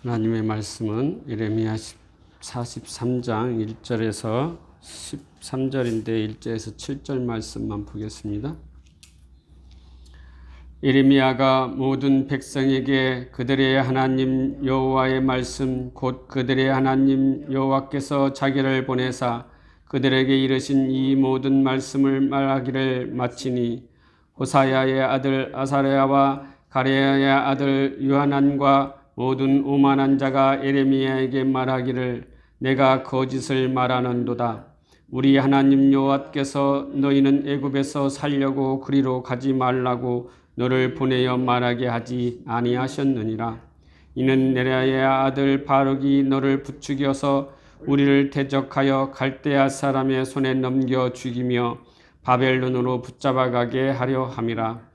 하나님의 말씀은 예레미야 43장 1절에서 13절인데 1절에서 7절 말씀만 보겠습니다. 예레미야가 모든 백성에게 그들의 하나님 여호와의 말씀 곧 그들의 하나님 여호와께서 자기를 보내사 그들에게 이르신 이 모든 말씀을 말하기를 마치니 호사야의 아들 아사랴와 가레야의 아들 요하난과 모든 오만한 자가 예레미야에게 말하기를 내가 거짓을 말하는도다. 우리 하나님 여호와께서 너희는 애굽에서 살려고 그리로 가지 말라고 너를 보내어 말하게 하지 아니하셨느니라. 이는 네랴의 아들 바룩이 너를 부추겨서 우리를 대적하여 갈대아 사람의 손에 넘겨 죽이며 바벨론으로 붙잡아가게 하려 함이라.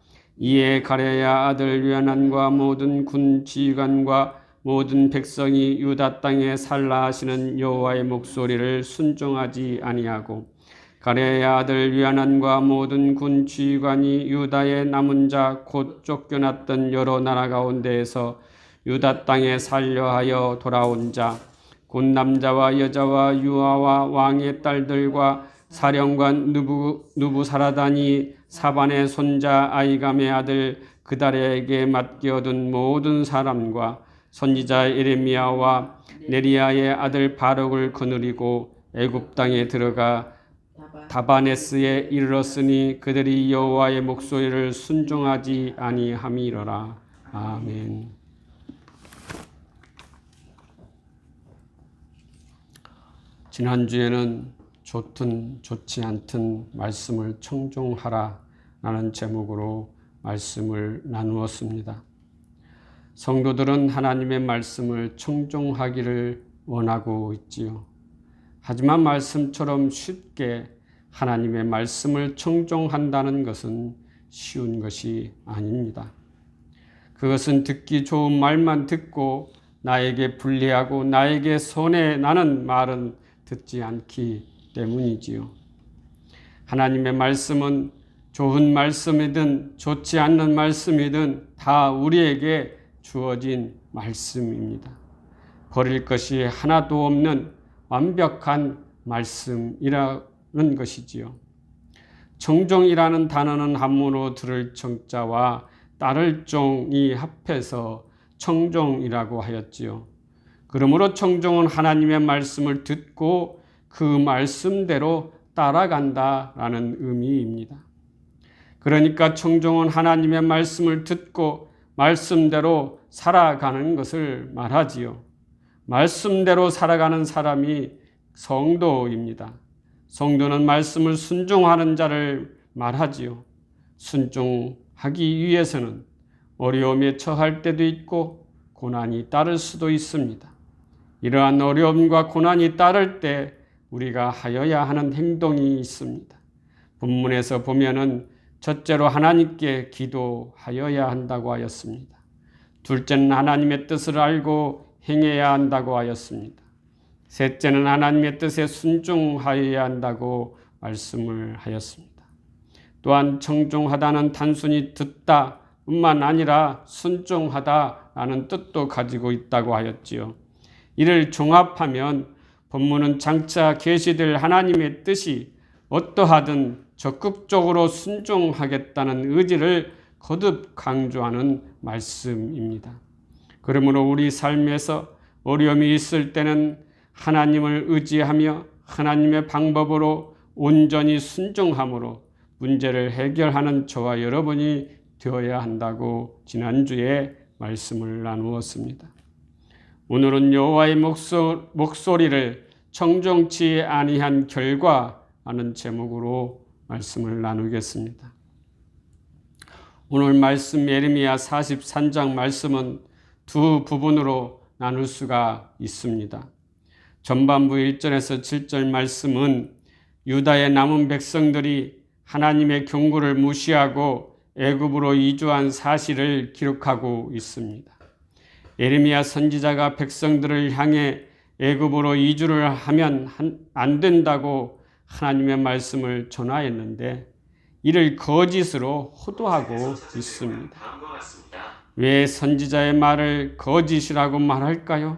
이에 가레야 아들 요하난과 모든 군 지휘관과 모든 백성이 유다 땅에 살라 하시는 여호와의 목소리를 순종하지 아니하고 가레야 아들 요하난과 모든 군 지휘관이 유다의 남은 자 곧 쫓겨났던 여러 나라 가운데에서 유다 땅에 살려하여 돌아온 자 곧 남자와 여자와 유아와 왕의 딸들과 사령관 누부사라단이 사반의 손자 아이감의 아들 그달에게 맡겨둔 모든 사람과 선지자 예레미야와 네리야의 아들 바룩을 거느리고 애굽 땅에 들어가 다바네스에 이르렀으니 그들이 여호와의 목소리를 순종하지 아니함이로라. 아멘. 지난주에는 좋든 좋지 않든 말씀을 청종하라 라는 제목으로 말씀을 나누었습니다. 성도들은 하나님의 말씀을 청종하기를 원하고 있지요. 하지만 말씀처럼 쉽게 하나님의 말씀을 청종한다는 것은 쉬운 것이 아닙니다. 그것은 듣기 좋은 말만 듣고 나에게 불리하고 나에게 손해 나는 말은 듣지 않기 때문이지요. 하나님의 말씀은 좋은 말씀이든 좋지 않는 말씀이든 다 우리에게 주어진 말씀입니다. 버릴 것이 하나도 없는 완벽한 말씀이라는 것이지요. 청종이라는 단어는 한문으로 들을 청자와 따를 종이 합해서 청종이라고 하였지요. 그러므로 청종은 하나님의 말씀을 듣고 그 말씀대로 따라간다라는 의미입니다. 그러니까 청종은 하나님의 말씀을 듣고 말씀대로 살아가는 것을 말하지요. 말씀대로 살아가는 사람이 성도입니다. 성도는 말씀을 순종하는 자를 말하지요. 순종하기 위해서는 어려움에 처할 때도 있고 고난이 따를 수도 있습니다. 이러한 어려움과 고난이 따를 때 우리가 하여야 하는 행동이 있습니다. 본문에서 보면은 첫째로 하나님께 기도하여야 한다고 하였습니다. 둘째는 하나님의 뜻을 알고 행해야 한다고 하였습니다. 셋째는 하나님의 뜻에 순종하여야 한다고 말씀을 하였습니다. 또한 청종하다는 단순히 듣다 뿐만 아니라 순종하다라는 뜻도 가지고 있다고 하였지요. 이를 종합하면 본문은 장차 계시될 하나님의 뜻이 어떠하든 적극적으로 순종하겠다는 의지를 거듭 강조하는 말씀입니다. 그러므로 우리 삶에서 어려움이 있을 때는 하나님을 의지하며 하나님의 방법으로 온전히 순종함으로 문제를 해결하는 저와 여러분이 되어야 한다고 지난주에 말씀을 나누었습니다. 오늘은 여호와의 목소리를 청종치 아니한 결과라는 제목으로 말씀을 나누겠습니다. 오늘 말씀 예레미야 43장 말씀은 두 부분으로 나눌 수가 있습니다. 전반부 1절에서 7절 말씀은 유다의 남은 백성들이 하나님의 경고를 무시하고 애굽으로 이주한 사실을 기록하고 있습니다. 예레미야 선지자가 백성들을 향해 애굽으로 이주를 하면 안 된다고 하나님의 말씀을 전하였는데 이를 거짓으로 호도하고 있습니다. 왜 선지자의 말을 거짓이라고 말할까요?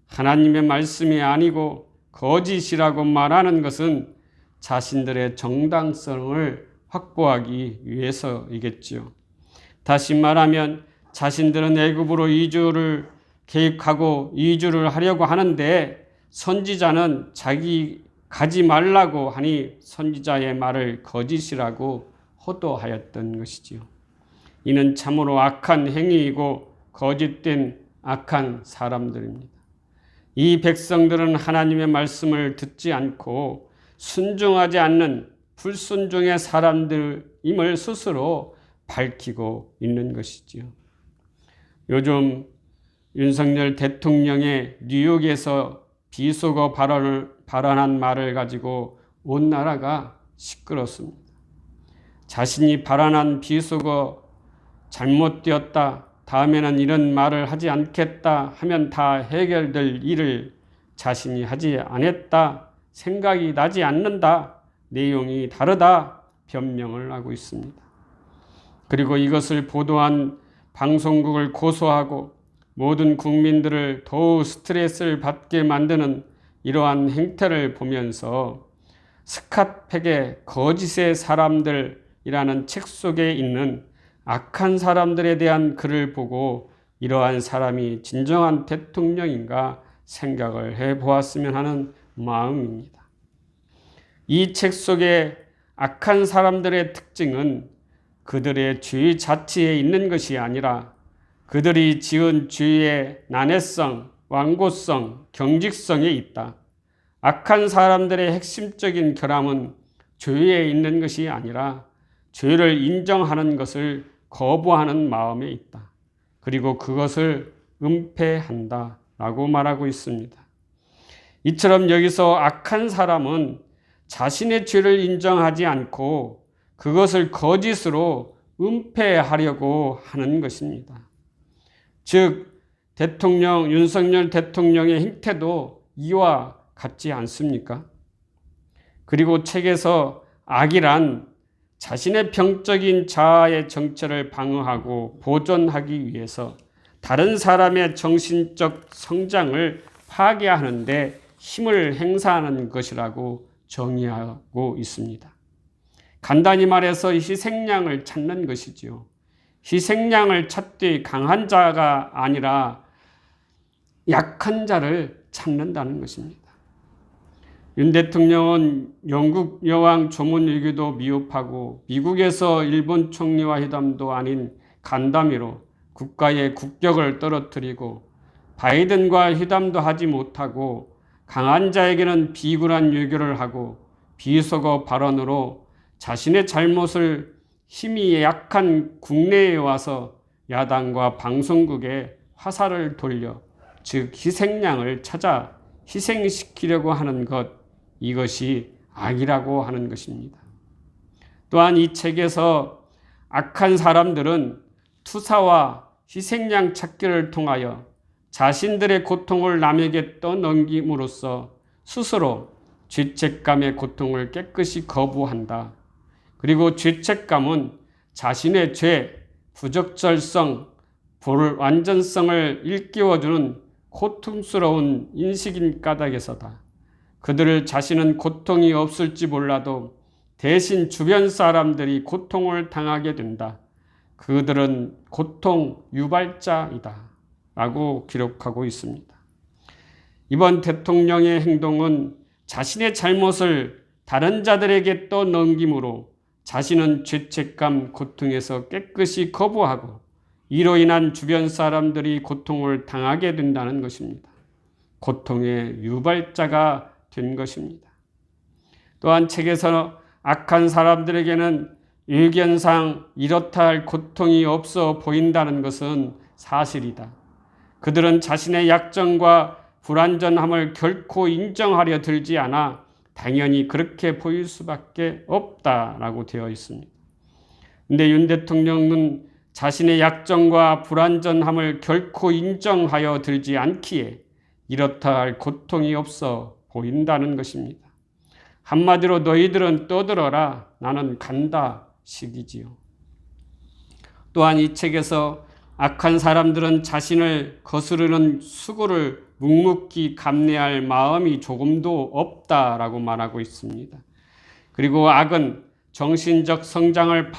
하나님의 말씀이 아니고 거짓이라고 말하는 것은 자신들의 정당성을 확보하기 위해서이겠지요. 다시 말하면 자신들은 애굽으로 이주를 계획하고 이주를 하려고 하는데 선지자는 자기 가지 말라고 하니 선지자의 말을 거짓이라고 호도하였던 것이지요. 이는 참으로 악한 행위이고 거짓된 악한 사람들입니다. 이 백성들은 하나님의 말씀을 듣지 않고 순종하지 않는 불순종의 사람들임을 스스로 밝히고 있는 것이지요. 요즘 윤석열 대통령의 뉴욕에서 비속어 발언한 말을 가지고 온 나라가 시끄럽습니다. 자신이 발언한 비속어 잘못되었다, 다음에는 이런 말을 하지 않겠다 하면 다 해결될 일을 자신이 하지 않았다, 생각이 나지 않는다, 내용이 다르다 변명을 하고 있습니다. 그리고 이것을 보도한 방송국을 고소하고 모든 국민들을 더욱 스트레스를 받게 만드는 이러한 행태를 보면서 스캇 팩의 거짓의 사람들이라는 책 속에 있는 악한 사람들에 대한 글을 보고 이러한 사람이 진정한 대통령인가 생각을 해보았으면 하는 마음입니다. 이 책 속의 악한 사람들의 특징은 그들의 주의 자체에 있는 것이 아니라 그들이 지은 주의의 난해성, 완고성, 경직성에 있다. 악한 사람들의 핵심적인 결함은 죄에 있는 것이 아니라 죄를 인정하는 것을 거부하는 마음에 있다. 그리고 그것을 은폐한다 라고 말하고 있습니다. 이처럼 여기서 악한 사람은 자신의 죄를 인정하지 않고 그것을 거짓으로 은폐하려고 하는 것입니다. 즉 윤석열 대통령의 행태도 이와 같지 않습니까? 그리고 책에서 악이란 자신의 병적인 자아의 정체를 방어하고 보존하기 위해서 다른 사람의 정신적 성장을 파괴하는 데 힘을 행사하는 것이라고 정의하고 있습니다. 간단히 말해서 희생양을 찾는 것이지요. 희생양을 찾되 강한 자가 아니라 약한 자를 찾는다는 것입니다. 윤 대통령은 영국 여왕 조문 외교도 미흡하고 미국에서 일본 총리와 회담도 아닌 간담회로 국가의 국격을 떨어뜨리고 바이든과 회담도 하지 못하고 강한 자에게는 비굴한 외교를 하고 비속어 발언으로 자신의 잘못을 힘이 약한 국내에 와서 야당과 방송국에 화살을 돌려 즉 희생양을 찾아 희생시키려고 하는 것, 이것이 악이라고 하는 것입니다. 또한 이 책에서 악한 사람들은 투사와 희생양 찾기를 통하여 자신들의 고통을 남에게 떠넘김으로써 스스로 죄책감의 고통을 깨끗이 거부한다. 그리고 죄책감은 자신의 죄, 부적절성, 불완전성을 일깨워주는 고통스러운 인식인 까닭에서다. 그들을 자신은 고통이 없을지 몰라도 대신 주변 사람들이 고통을 당하게 된다. 그들은 고통 유발자이다. 라고 기록하고 있습니다. 이번 대통령의 행동은 자신의 잘못을 다른 자들에게 떠넘김으로 자신은 죄책감, 고통에서 깨끗이 거부하고 이로 인한 주변 사람들이 고통을 당하게 된다는 것입니다. 고통의 유발자가 된 것입니다. 또한 책에서 악한 사람들에게는 일견상 이렇다 할 고통이 없어 보인다는 것은 사실이다. 그들은 자신의 약점과 불완전함을 결코 인정하려 들지 않아 당연히 그렇게 보일 수밖에 없다라고 되어 있습니다. 그런데 윤 대통령은 자신의 약점과 불완전함을 결코 인정하여 들지 않기에 이렇다 할 고통이 없어 보인다는 것입니다. 한마디로 너희들은 떠들어라, 나는 간다 식이지요. 또한 이 책에서 악한 사람들은 자신을 거스르는 수고를 묵묵히 감내할 마음이 조금도 없다라고 말하고 있습니다. 그리고 악은 정신적 성장을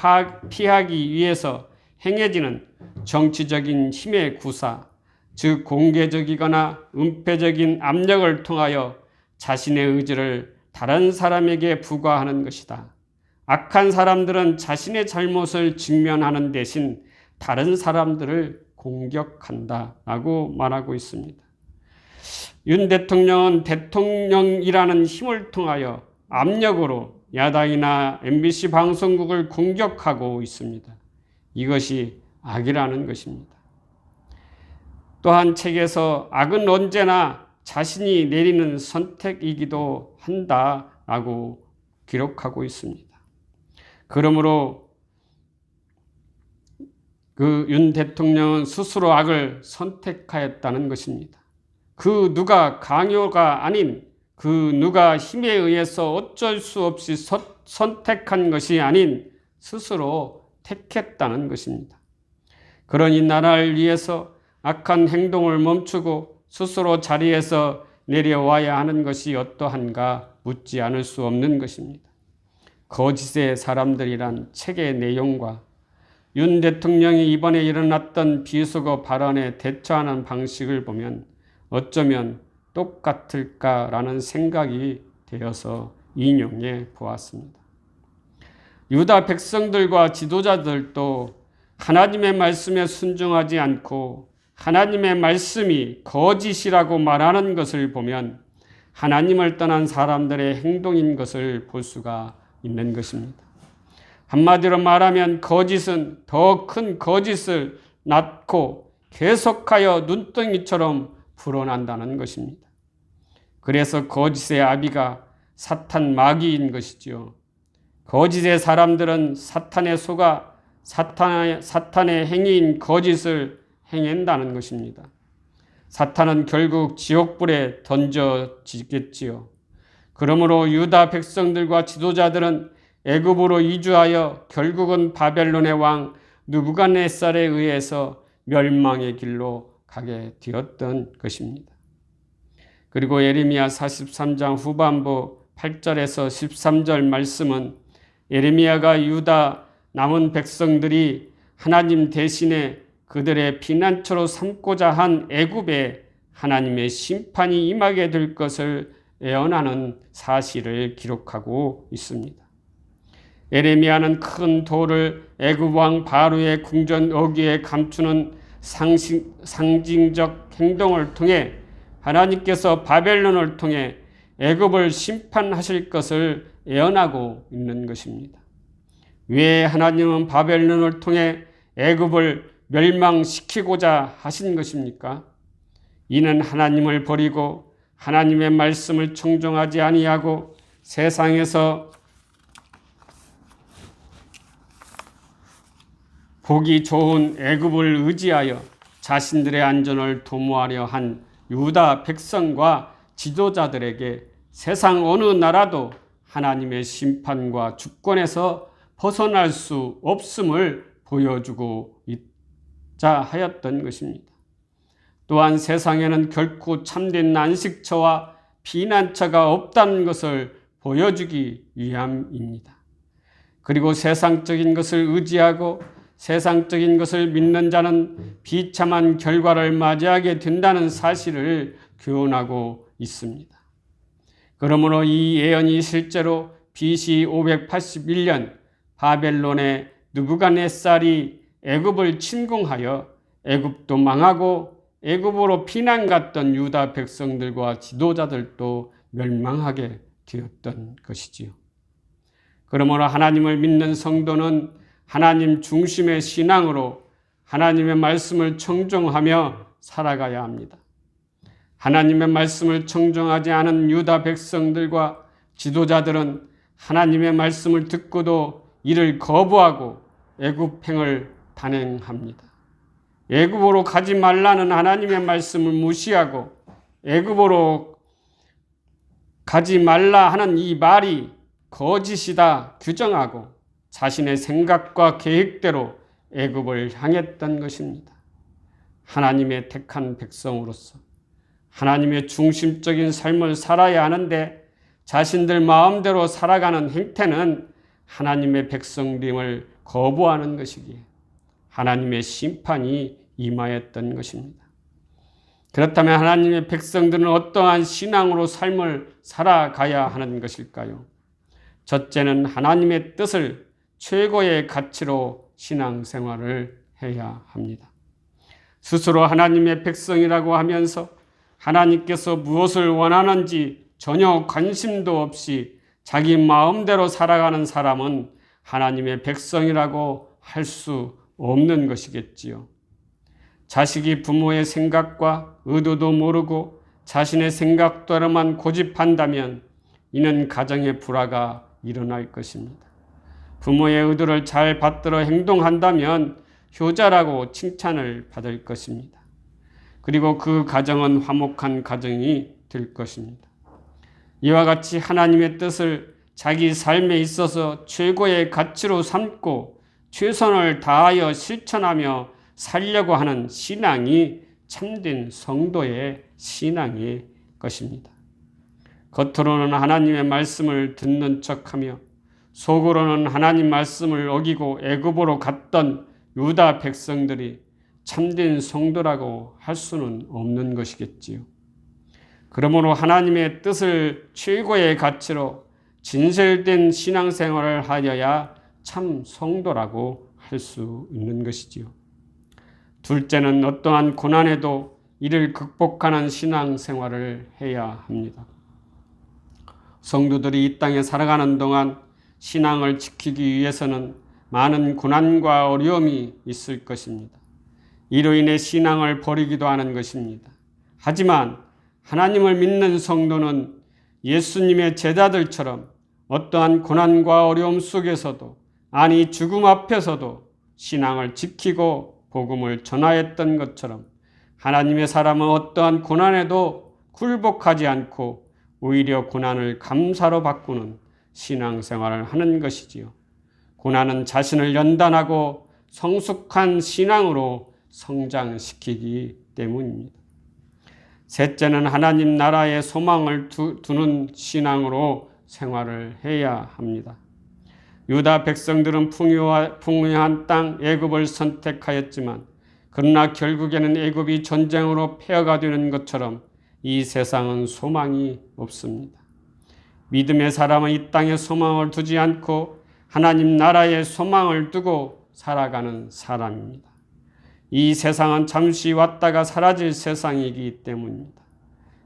피하기 위해서 행해지는 정치적인 힘의 구사, 즉 공개적이거나 은폐적인 압력을 통하여 자신의 의지를 다른 사람에게 부과하는 것이다. 악한 사람들은 자신의 잘못을 직면하는 대신 다른 사람들을 공격한다 라고 말하고 있습니다. 윤 대통령은 대통령이라는 힘을 통하여 압력으로 야당이나 MBC 방송국을 공격하고 있습니다. 이것이 악이라는 것입니다. 또한 책에서 악은 언제나 자신이 내리는 선택이기도 한다라고 기록하고 있습니다. 그러므로 윤 대통령은 스스로 악을 선택하였다는 것입니다. 그 누가 강요가 아닌, 그 누가 힘에 의해서 어쩔 수 없이 선택한 것이 아닌 스스로 택했다는 것입니다. 그러니 나라를 위해서 악한 행동을 멈추고 스스로 자리에서 내려와야 하는 것이 어떠한가 묻지 않을 수 없는 것입니다. 거짓의 사람들이란 책의 내용과 윤 대통령이 이번에 일어났던 비속어 발언에 대처하는 방식을 보면 어쩌면 똑같을까라는 생각이 되어서 인용해 보았습니다. 유다 백성들과 지도자들도 하나님의 말씀에 순종하지 않고 하나님의 말씀이 거짓이라고 말하는 것을 보면 하나님을 떠난 사람들의 행동인 것을 볼 수가 있는 것입니다. 한마디로 말하면 거짓은 더 큰 거짓을 낳고 계속하여 눈덩이처럼 불어난다는 것입니다. 그래서 거짓의 아비가 사탄 마귀인 것이지요. 거짓의 사람들은 사탄에 속아 사탄의 행위인 거짓을 행한다는 것입니다. 사탄은 결국 지옥불에 던져지겠지요. 그러므로 유다 백성들과 지도자들은 애굽으로 이주하여 결국은 바벨론의 왕 느부갓네살에 의해서 멸망의 길로 가게 되었던 것입니다. 그리고 예레미야 43장 후반부 8절에서 13절 말씀은 예레미야가 유다 남은 백성들이 하나님 대신에 그들의 피난처로 삼고자 한 애굽에 하나님의 심판이 임하게 될 것을 예언하는 사실을 기록하고 있습니다. 예레미야는 큰 돌을 애굽 왕 바로의 궁전 어귀에 감추는 상징적 행동을 통해 하나님께서 바벨론을 통해 애굽을 심판하실 것을 예언하고 있는 것입니다. 왜 하나님은 바벨론을 통해 애굽을 멸망시키고자 하신 것입니까? 이는 하나님을 버리고 하나님의 말씀을 청종하지 아니하고 세상에서 보기 좋은 애굽을 의지하여 자신들의 안전을 도모하려 한 유다 백성과 지도자들에게 세상 어느 나라도 하나님의 심판과 주권에서 벗어날 수 없음을 보여주고 있자 하였던 것입니다. 또한 세상에는 결코 참된 안식처와 피난처가 없다는 것을 보여주기 위함입니다. 그리고 세상적인 것을 의지하고 세상적인 것을 믿는 자는 비참한 결과를 맞이하게 된다는 사실을 교훈하고 있습니다. 그러므로 이 예언이 실제로 BC 581년 바벨론의 느부갓네살이 애굽을 침공하여 애굽도 망하고 애굽으로 피난 갔던 유다 백성들과 지도자들도 멸망하게 되었던 것이지요. 그러므로 하나님을 믿는 성도는 하나님 중심의 신앙으로 하나님의 말씀을 청종하며 살아가야 합니다. 하나님의 말씀을 청종하지 않은 유다 백성들과 지도자들은 하나님의 말씀을 듣고도 이를 거부하고 애굽행을 단행합니다. 애굽으로 가지 말라는 하나님의 말씀을 무시하고 애굽으로 가지 말라 하는 이 말이 거짓이다 규정하고 자신의 생각과 계획대로 애굽을 향했던 것입니다. 하나님의 택한 백성으로서 하나님의 중심적인 삶을 살아야 하는데 자신들 마음대로 살아가는 행태는 하나님의 백성됨을 거부하는 것이기에 하나님의 심판이 임하였던 것입니다. 그렇다면 하나님의 백성들은 어떠한 신앙으로 삶을 살아가야 하는 것일까요? 첫째는 하나님의 뜻을 최고의 가치로 신앙생활을 해야 합니다. 스스로 하나님의 백성이라고 하면서 하나님께서 무엇을 원하는지 전혀 관심도 없이 자기 마음대로 살아가는 사람은 하나님의 백성이라고 할 수 없는 것이겠지요. 자식이 부모의 생각과 의도도 모르고 자신의 생각대로만 고집한다면 이는 가정의 불화가 일어날 것입니다. 부모의 의도를 잘 받들어 행동한다면 효자라고 칭찬을 받을 것입니다. 그리고 그 가정은 화목한 가정이 될 것입니다. 이와 같이 하나님의 뜻을 자기 삶에 있어서 최고의 가치로 삼고 최선을 다하여 실천하며 살려고 하는 신앙이 참된 성도의 신앙의 것입니다. 겉으로는 하나님의 말씀을 듣는 척하며 속으로는 하나님 말씀을 어기고 애굽으로 갔던 유다 백성들이 참된 성도라고 할 수는 없는 것이겠지요. 그러므로 하나님의 뜻을 최고의 가치로 진실된 신앙생활을 하여야 참 성도라고 할 수 있는 것이지요. 둘째는 어떠한 고난에도 이를 극복하는 신앙생활을 해야 합니다. 성도들이 이 땅에 살아가는 동안 신앙을 지키기 위해서는 많은 고난과 어려움이 있을 것입니다. 이로 인해 신앙을 버리기도 하는 것입니다. 하지만 하나님을 믿는 성도는 예수님의 제자들처럼 어떠한 고난과 어려움 속에서도, 아니 죽음 앞에서도 신앙을 지키고 복음을 전하였던 것처럼 하나님의 사람은 어떠한 고난에도 굴복하지 않고 오히려 고난을 감사로 바꾸는 신앙생활을 하는 것이지요. 고난은 자신을 연단하고 성숙한 신앙으로 성장시키기 때문입니다. 셋째는 하나님 나라에 소망을 두는 신앙으로 생활을 해야 합니다. 유다 백성들은 풍요한 땅 애굽을 선택하였지만 그러나 결국에는 애굽이 전쟁으로 폐허가 되는 것처럼 이 세상은 소망이 없습니다. 믿음의 사람은 이 땅에 소망을 두지 않고 하나님 나라에 소망을 두고 살아가는 사람입니다. 이 세상은 잠시 왔다가 사라질 세상이기 때문입니다.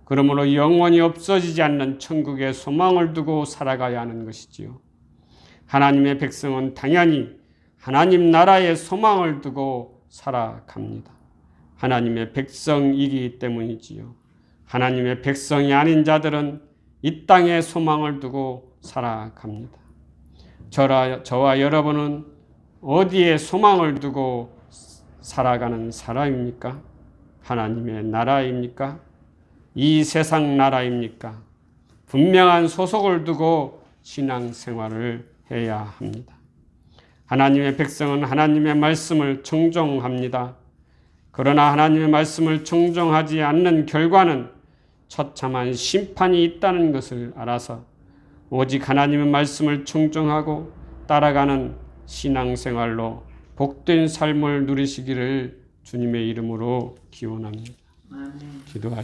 그러므로 영원히 없어지지 않는 천국에 소망을 두고 살아가야 하는 것이지요. 하나님의 백성은 당연히 하나님 나라에 소망을 두고 살아갑니다. 하나님의 백성이기 때문이지요. 하나님의 백성이 아닌 자들은 이 땅에 소망을 두고 살아갑니다. 저와 여러분은 어디에 소망을 두고 살아가는 사람입니까? 하나님의 나라입니까? 이 세상 나라입니까? 분명한 소속을 두고 신앙생활을 해야 합니다. 하나님의 백성은 하나님의 말씀을 청종합니다. 그러나 하나님의 말씀을 청종하지 않는 결과는 처참한 심판이 있다는 것을 알아서 오직 하나님의 말씀을 청종하고 따라가는 신앙생활로 복된 삶을 누리시기를 주님의 이름으로 기원합니다. 기도하시겠습니다.